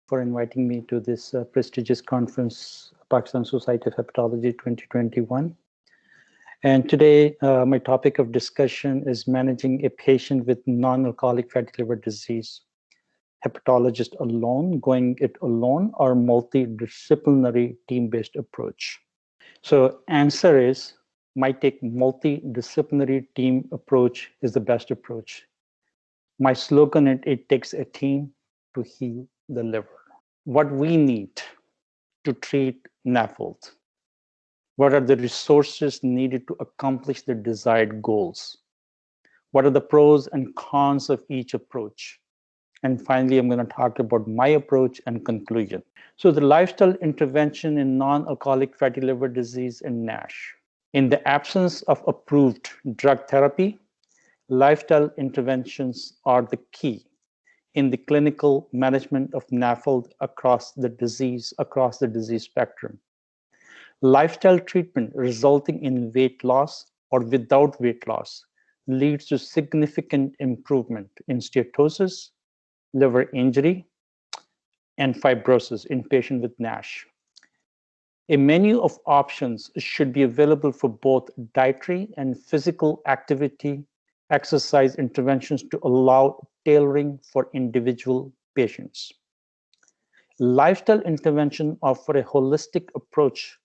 for inviting me to this prestigious conference, Pakistan Society of Hepatology 2021. And today, my topic of discussion is managing a patient with non-alcoholic fatty liver disease. Hepatologist alone, going it alone, or multidisciplinary team-based approach? So answer is, might take multidisciplinary team approach is the best approach. My slogan, it takes a team to heal the liver. What we need to treat NAFLD? What are the resources needed to accomplish the desired goals? What are the pros and cons of each approach? And finally, I'm going to talk about my approach and conclusion. So the lifestyle intervention in non-alcoholic fatty liver disease and NASH. In the absence of approved drug therapy, lifestyle interventions are the key in the clinical management of NAFLD across the disease spectrum. Lifestyle treatment resulting in weight loss or without weight loss leads to significant improvement in steatosis, liver injury, and fibrosis in patients with NASH. A menu of options should be available for both dietary and physical activity exercise interventions to allow tailoring for individual patients. Lifestyle intervention offer a holistic approach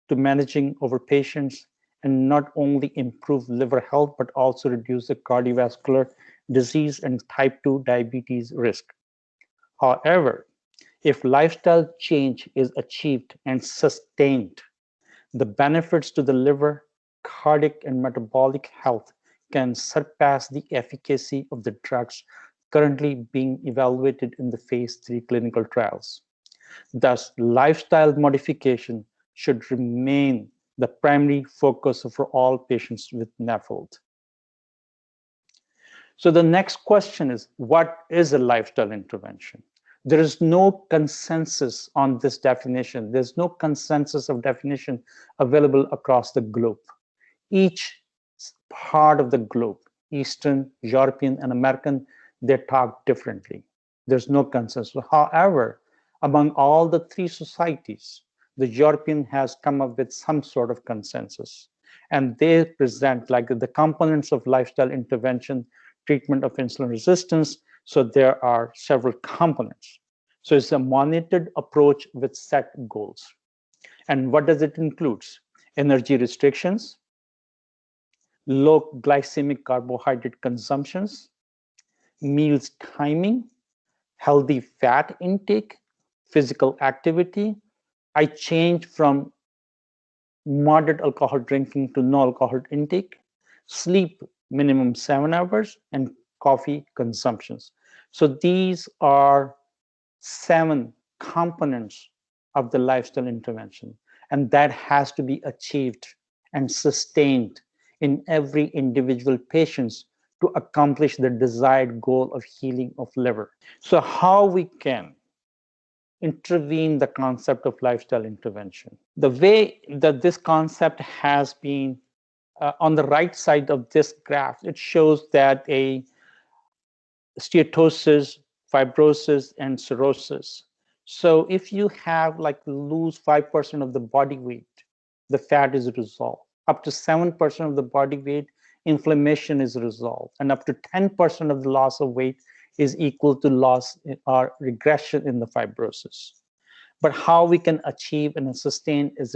to managing our patients and not only improve liver health, but also reduce the cardiovascular disease and type 2 diabetes risk. However, if lifestyle change is achieved and sustained, the benefits to the liver, cardiac, and metabolic health can surpass the efficacy of the drugs currently being evaluated in the phase 3 clinical trials. Thus, lifestyle modification should remain the primary focus for all patients with NAFLD. So the next question is, what is a lifestyle intervention? There is no consensus on this definition. There's no consensus of definition available across the globe. Each part of the globe, Eastern, European, and American, they talk differently. There's no consensus. However, among all the three societies, the European has come up with some sort of consensus. And they present like the components of lifestyle intervention, treatment of insulin resistance. So there are several components. So it's a monitored approach with set goals. And what does it include? Energy restrictions, low glycemic carbohydrate consumptions, meals timing, healthy fat intake, physical activity. I changed from moderate alcohol drinking to no alcohol intake, sleep minimum 7 hours, and coffee consumptions. So these are 7 components of the lifestyle intervention, and that has to be achieved and sustained in every individual patient to accomplish the desired goal of healing of liver. So how we can intervene the concept of lifestyle intervention? The way that this concept has been on the right side of this graph, it shows that a steatosis, fibrosis, and cirrhosis. So if you have like lose 5% of the body weight, the fat is resolved. Up to 7% of the body weight, inflammation is resolved. And up to 10% of the loss of weight is equal to loss or regression in the fibrosis. But how we can achieve and sustain is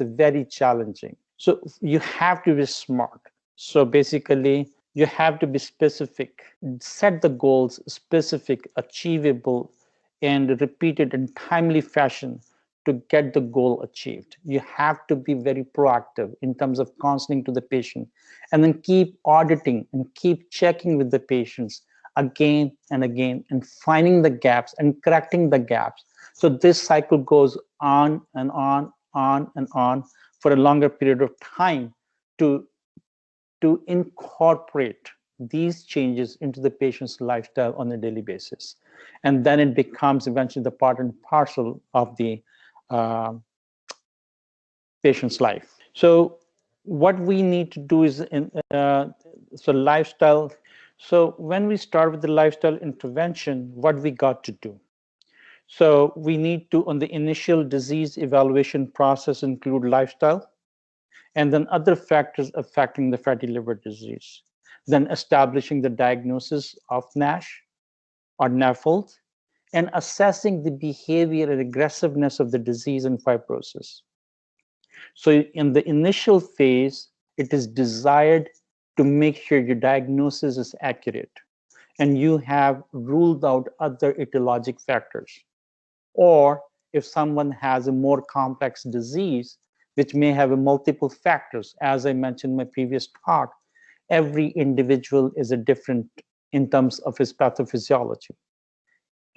very challenging. So you have to be smart. So basically, you have to be specific, set the goals specific, achievable, and repeated in timely fashion to get the goal achieved. You have to be very proactive in terms of counseling to the patient, and then keep auditing and keep checking with the patients again and again and finding the gaps and correcting the gaps. So this cycle goes on and on and on for a longer period of time to incorporate these changes into the patient's lifestyle on a daily basis. And then it becomes eventually the part and parcel of the patient's life. So what we need to do is lifestyle. So when we start with the lifestyle intervention, what we got to do? So we need to, on the initial disease evaluation process, include lifestyle and then other factors affecting the fatty liver disease. Then establishing the diagnosis of NASH or NAFLD and assessing the behavior and aggressiveness of the disease and fibrosis. So in the initial phase, it is desired to make sure your diagnosis is accurate and you have ruled out other etiologic factors. Or if someone has a more complex disease, which may have multiple factors, as I mentioned in my previous talk, every individual is a different in terms of his pathophysiology.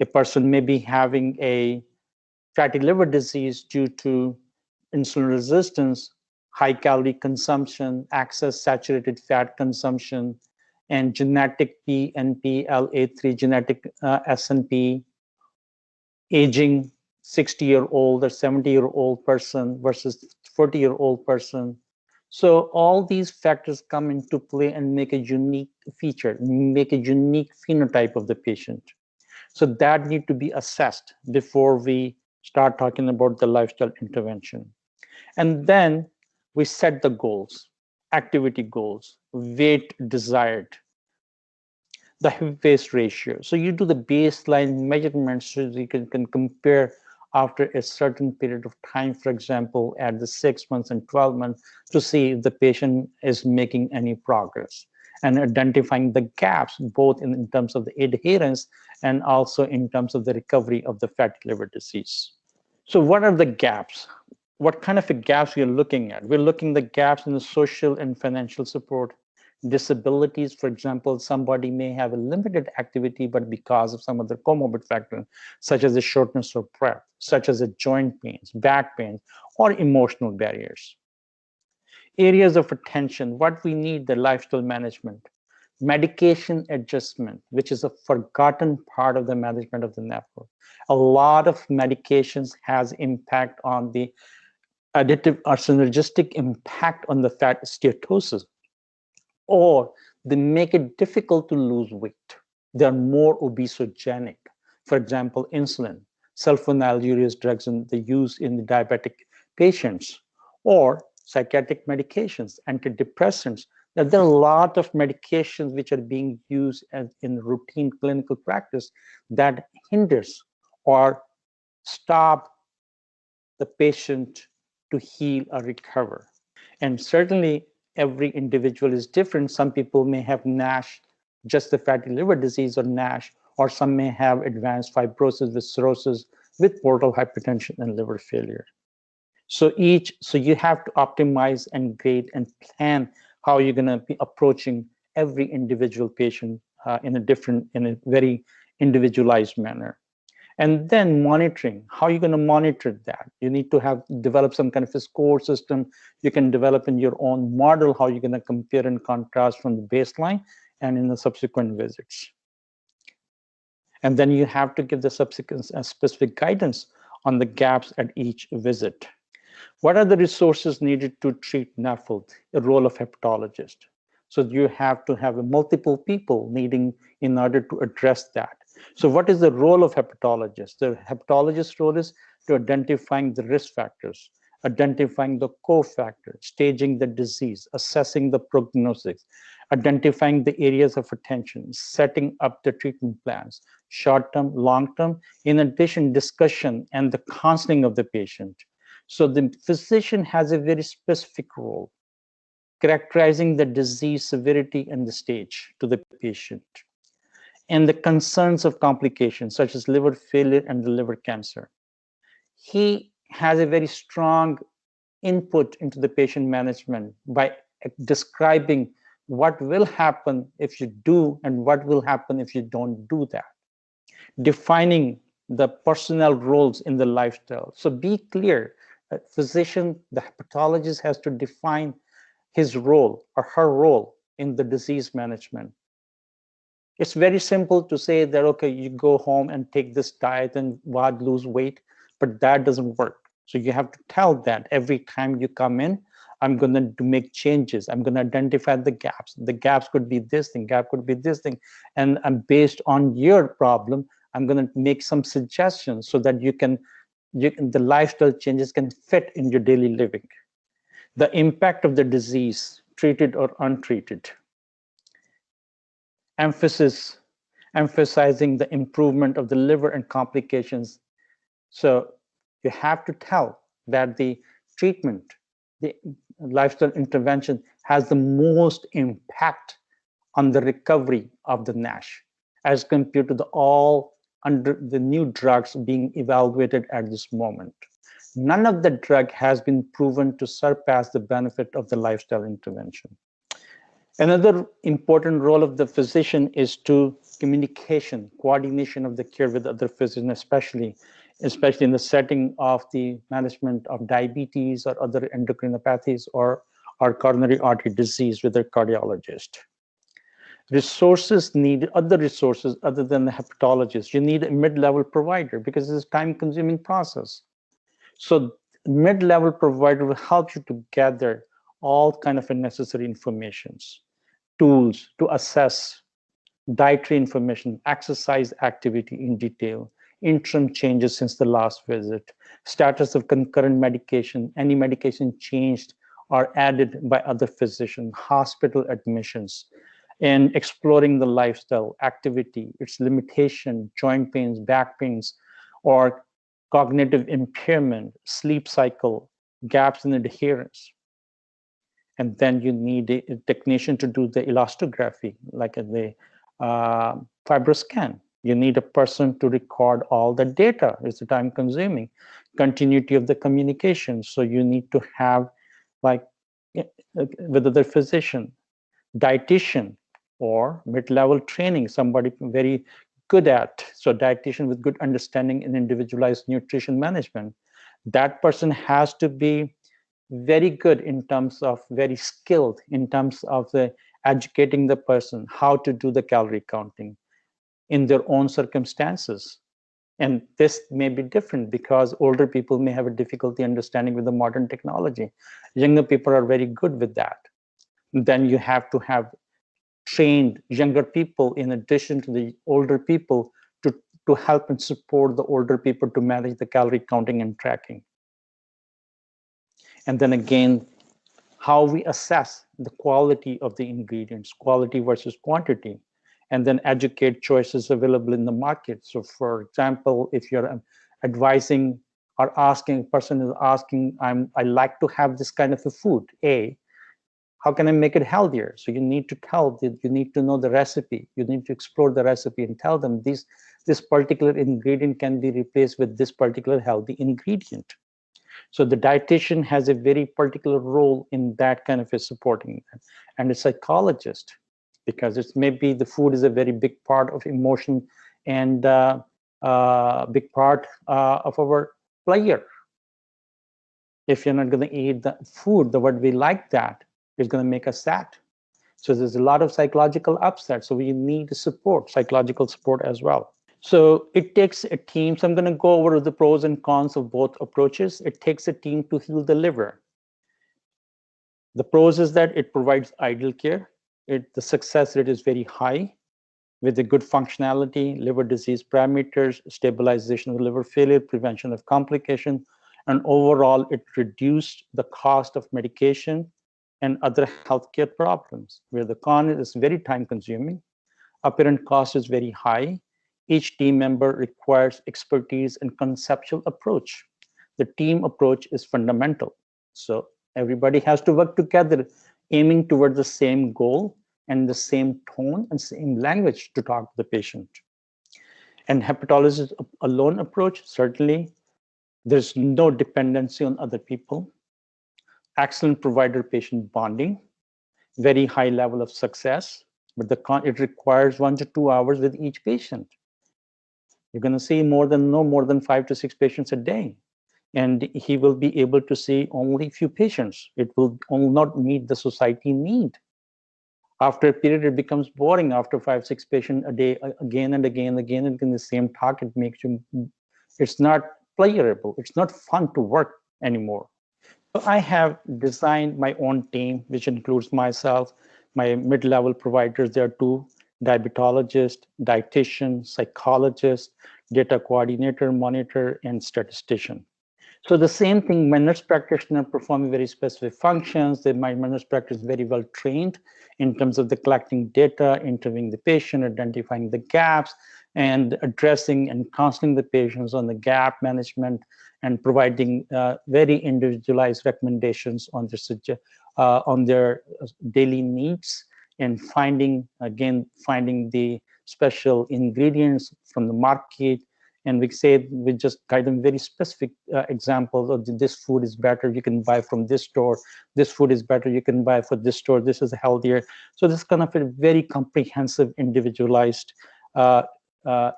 A person may be having a fatty liver disease due to insulin resistance, high calorie consumption, excess saturated fat consumption, and genetic PNP, LA3 genetic SNP, aging 60-year-old or 70-year-old person versus 40-year-old person. So all these factors come into play and make a unique feature, make a unique phenotype of the patient. So that need to be assessed before we start talking about the lifestyle intervention. And then we set the goals, activity goals, weight desired, the hip-waist ratio. So you do the baseline measurements so you can compare after a certain period of time, for example, at the 6 months and 12 months, to see if the patient is making any progress and identifying the gaps, both in terms of the adherence and also in terms of the recovery of the fatty liver disease. So what are the gaps? What kind of gaps we are looking at? We're looking at the gaps in the social and financial support, disabilities. For example, somebody may have a limited activity, but because of some other comorbid factor, such as the shortness of breath, such as the joint pains, back pains, or emotional barriers. Areas of attention, what we need, the lifestyle management, medication adjustment, which is a forgotten part of the management of the NAFLD. A lot of medications has impact on the additive or synergistic impact on the fat steatosis, or they make it difficult to lose weight. They are more obesogenic. For example, insulin, sulfonylureas drugs and the use in the diabetic patients, or psychiatric medications, antidepressants. There are a lot of medications which are being used in routine clinical practice that hinders or stop the patient to heal or recover. And certainly every individual is different. Some people may have NASH, just the fatty liver disease, or NASH, or some may have advanced fibrosis with cirrhosis with portal hypertension and liver failure. So you have to optimize and grade and plan how you're going to be approaching every individual patient in a very individualized manner. And then monitoring, how are you going to monitor that? You need to develop some kind of a score system. You can develop in your own model how you're going to compare and contrast from the baseline and in the subsequent visits. And then you have to give the subsequent specific guidance on the gaps at each visit. What are the resources needed to treat NAFLD, the role of hepatologist? So you have to have multiple people needing in order to address that. So what is the role of hepatologist? The hepatologist's role is to identifying the risk factors, identifying the cofactors, staging the disease, assessing the prognosis, identifying the areas of attention, setting up the treatment plans, short-term, long-term, in addition, discussion and the counseling of the patient. So the physician has a very specific role, characterizing the disease severity and the stage to the patient, and the concerns of complications such as liver failure and the liver cancer. He has a very strong input into the patient management by describing what will happen if you do and what will happen if you don't do that, defining the personnel roles in the lifestyle. So be clear, a physician, the hepatologist has to define his role or her role in the disease management. It's very simple to say that, okay, you go home and take this diet and lose weight, but that doesn't work. So you have to tell that every time you come in, I'm going to make changes. I'm going to identify the gaps. The gaps could be this thing, gap could be this thing. And based on your problem, I'm going to make some suggestions so that the lifestyle changes can fit in your daily living. The impact of the disease, treated or untreated. Emphasizing the improvement of the liver and complications. So you have to tell that the treatment, the lifestyle intervention has the most impact on the recovery of the NASH as compared to the new drugs being evaluated at this moment. None of the drug has been proven to surpass the benefit of the lifestyle intervention. Another important role of the physician is to communication, coordination of the care with other physicians, especially in the setting of the management of diabetes or other endocrinopathies or coronary artery disease with their cardiologist. Other resources other than the hepatologist. You need a mid-level provider because it's a time-consuming process. So mid-level provider will help you to gather all kind of necessary informations, tools to assess dietary information, exercise activity in detail, interim changes since the last visit, status of concurrent medication, any medication changed or added by other physicians, hospital admissions, and exploring the lifestyle, activity, its limitation, joint pains, back pains, or cognitive impairment, sleep cycle, gaps in adherence. And then you need a technician to do the elastography, like the fibroscan. You need a person to record all the data. It's time consuming. Continuity of the communication. So you need to have, like, with other physician, dietitian, or mid-level training, somebody very good at, so dietitian with good understanding in individualized nutrition management. That person has to be very good in terms of, very skilled in terms of the educating the person how to do the calorie counting in their own circumstances. And this may be different because older people may have a difficulty understanding with the modern technology. Younger people are very good with that. Then you have to have trained younger people in addition to the older people to help and support the older people to manage the calorie counting and tracking. And then again, how we assess the quality of the ingredients, quality versus quantity, and then educate choices available in the market. So for example, if you're advising or asking, a person is asking, I like to have this kind of a food, A, how can I make it healthier? So you need to tell, you need to know the recipe. You need to explore the recipe and tell them this particular ingredient can be replaced with this particular healthy ingredient. So the dietitian has a very particular role in that kind of a supporting that. And a psychologist, because it's maybe the food is a very big part of emotion and big part of our pleasure. If you're not going to eat the food, the word we like that is going to make us sad. So there's a lot of psychological upset. So we need support, psychological support as well. So it takes a team. So I'm going to go over the pros and cons of both approaches. It takes a team to heal the liver. The pros is that it provides ideal care. The success rate is very high with a good functionality, liver disease parameters, stabilization of liver failure, prevention of complication, and overall it reduced the cost of medication and other healthcare problems. Where the con is very time consuming, apparent cost is very high. Each team member requires expertise and conceptual approach. The team approach is fundamental. So everybody has to work together, aiming toward the same goal and the same tone and same language to talk to the patient. And hepatologist alone approach, certainly there's no dependency on other people. Excellent provider-patient bonding, very high level of success, but it requires 1 to 2 hours with each patient. You're going to see no more than 5 to 6 patients a day, and he will be able to see only few patients. It will not meet the society need. After a period, it becomes boring. After 5, 6 patients a day, again and again, and the same talk, it's not pleasurable. It's not fun to work anymore. So I have designed my own team, which includes myself, my mid-level providers. There are 2 diabetologist, dietitian, psychologist, data coordinator, monitor, and statistician. So the same thing, my nurse practitioner performing very specific functions. My nurse practitioner is very well trained in terms of the collecting data, interviewing the patient, identifying the gaps, and addressing and counseling the patients on the gap management, and providing very individualized recommendations on their daily needs, and finding the special ingredients from the market. And we just guide them very specific examples of this food is better, you can buy from this store. This food is better, you can buy for this store. This is healthier. So this kind of a very comprehensive, individualized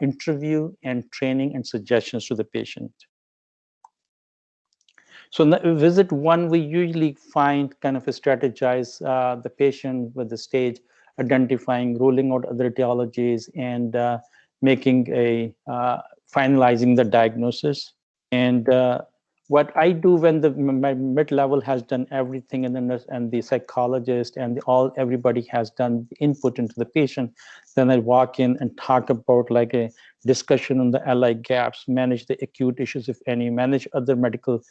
interview and training and suggestions to the patient. So in visit one, we usually find kind of a strategize the patient with the stage, identifying, ruling out other etiologies, and making a finalizing the diagnosis. And what I do when my mid-level has done everything, and the psychologist and everybody has done input into the patient, then I walk in and talk about like a discussion on the LI gaps, manage the acute issues, if any, manage other medical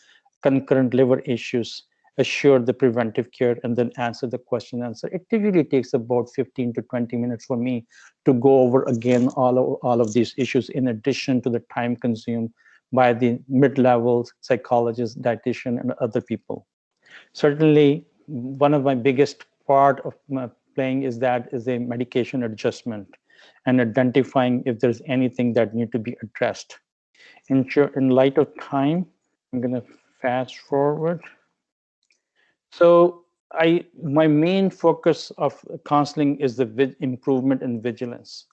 concurrent liver issues, assure the preventive care, and then answer the question answer. It typically takes about 15 to 20 minutes for me to go over again all of these issues, in addition to the time consumed by the mid-level psychologist, dietitian, and other people. Certainly, one of my biggest part of my playing is a medication adjustment and identifying if there's anything that need to be addressed. In light of time, I'm going to fast forward. So my main focus of counseling is the improvement in vigilance,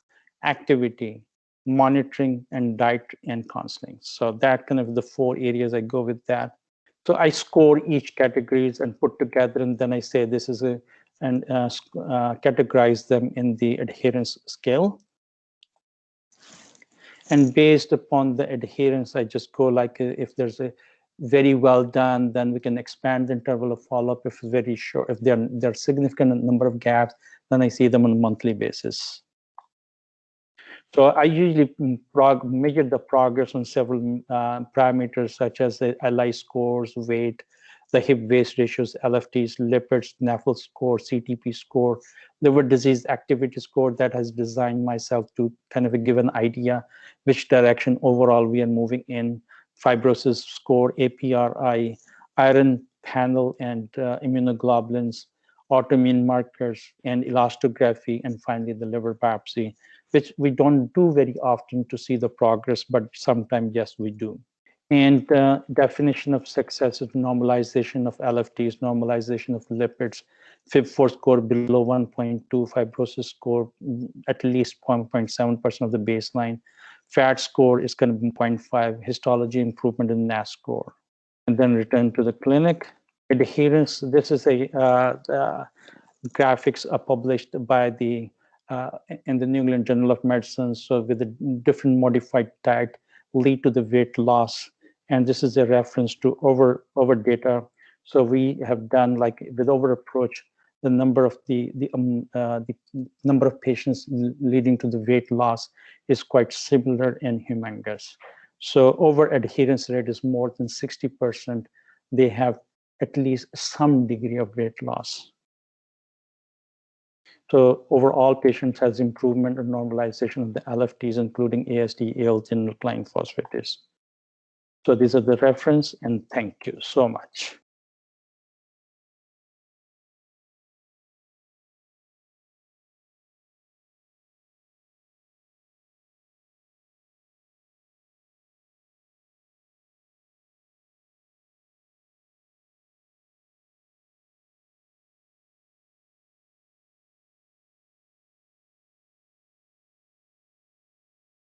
activity, monitoring, and diet and counseling. So that kind of the 4 areas I go with that. So I score each categories and put together, and then I say this is categorize them in the adherence scale. And based upon the adherence, I just go like, if there's a very well done, then we can expand the interval of follow-up. If it's very short, if there are significant number of gaps, then I see them on a monthly basis. So I usually measure the progress on several parameters, such as the LI scores, weight, the hip-waist ratios, LFTs, lipids, NAFLD score, CTP score, liver disease activity score that has designed myself to kind of give an idea which direction overall we are moving in, fibrosis score, APRI, iron panel, and immunoglobulins, autoimmune markers, and elastography, and finally the liver biopsy, which we don't do very often to see the progress, but sometimes, yes, we do. And definition of success is normalization of LFTs, normalization of lipids, FIB4 score below 1.2, fibrosis score at least 0.7% of the baseline, fat score is going to be 0.5, histology improvement in NAS score. And then return to the clinic. Adherence, this is a graphics are published by in the New England Journal of Medicine. So with a different modified diet lead to the weight loss. And this is a reference to over data. So we have done, like with over approach, the number of the number of patients leading to the weight loss is quite similar and humongous. So over adherence rate is more than 60%. They have at least some degree of weight loss. So overall, patients has improvement or normalization of the LFTs, including AST, ALT, and alkaline phosphatase. So these are the reference, and thank you so much.